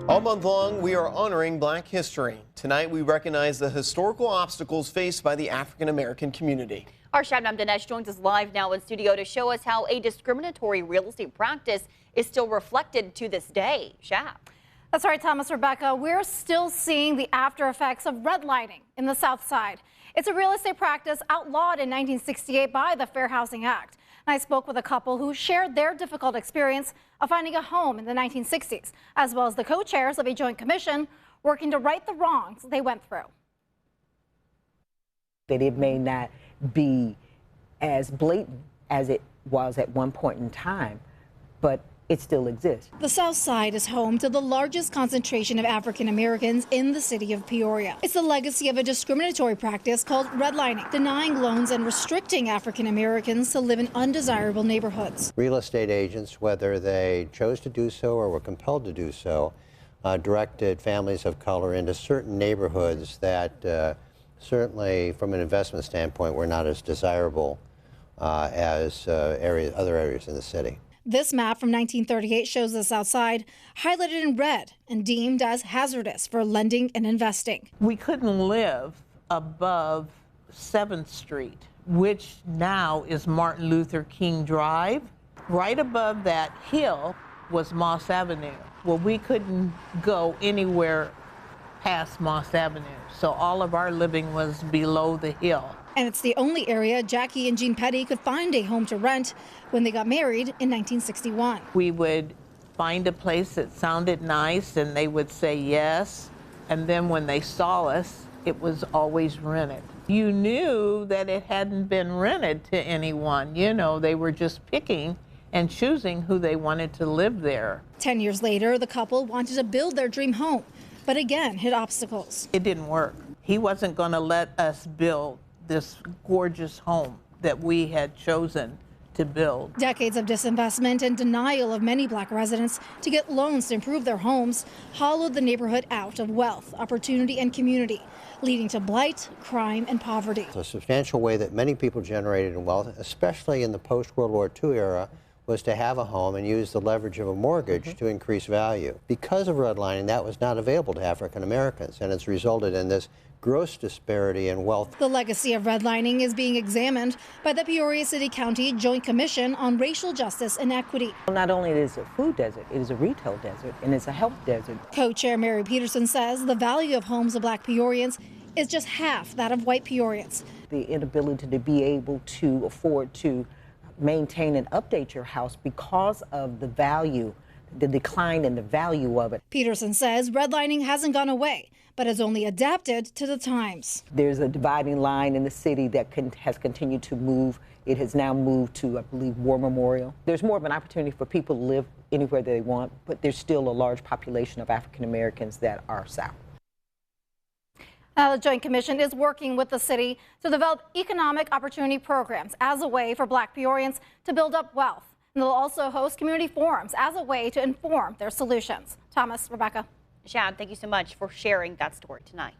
All month long, we are honoring Black history. Tonight, we recognize the historical obstacles faced by the African American community. Our Shabnam Dinesh joins us live now in studio to show us how a discriminatory real estate practice is still reflected to this day. Shab. That's right, Thomas, Rebecca. We're still seeing the after effects of redlining in the South Side. It's a real estate practice outlawed in 1968 by the Fair Housing Act. And I spoke with a couple who shared their difficult experience of finding a home in the 1960s, as well as the co-chairs of a joint commission working to right the wrongs they went through. That it may not be as blatant as it was at one point in time, but it still exists. The South Side is home to the largest concentration of African Americans in the city of Peoria. It's the legacy of a discriminatory practice called redlining, denying loans and restricting African Americans to live in undesirable neighborhoods. Real estate agents, whether they chose to do so or were compelled to do so, directed families of color into certain neighborhoods that certainly from an investment standpoint were not as desirable as other areas in the city. This map from 1938 shows the South Side highlighted in red and deemed as hazardous for lending and investing. We couldn't live above 7th Street, which now is Martin Luther King Drive. Right above that hill was Moss Avenue. Well, we couldn't go anywhere past Moss Avenue, so all of our living was below the hill. And it's the only area Jackie and Jean Petty could find a home to rent when they got married in 1961. We would find a place that sounded nice and they would say yes, and then when they saw us, it was always rented. You knew that it hadn't been rented to anyone. You know, they were just picking and choosing who they wanted to live there. 10 years later, the couple wanted to build their dream home, but again hit obstacles. It didn't work. He wasn't going to let us build this gorgeous home that we had chosen to build. Decades of disinvestment and denial of many Black residents to get loans to improve their homes hollowed the neighborhood out of wealth, opportunity, and community, leading to blight, crime, and poverty. It's a substantial way that many people generated in wealth, especially in the post-World War II era, was to have a home and use the leverage of a mortgage to increase value. Because of redlining, that was not available to African Americans, and it's resulted in this gross disparity in wealth. The legacy of redlining is being examined by the Peoria City County Joint Commission on Racial Justice and Equity. Not only is it a food desert, it is a retail desert, and it's a health desert. Co-chair Mary Peterson says the value of homes of Black Peorians is just half that of white Peorians. The inability to be able to afford to maintain and update your house because of the value, the decline in the value of it. Peterson says redlining hasn't gone away, but has only adapted to the times. There's a dividing line in the city that has continued to move. It has now moved to, I believe, War Memorial. There's more of an opportunity for people to live anywhere they want, but there's still a large population of African Americans that are south. Now, the Joint Commission is working with the city to develop economic opportunity programs as a way for Black Peorians to build up wealth. And they'll also host community forums as a way to inform their solutions. Thomas, Rebecca. Shab, thank you so much for sharing that story tonight.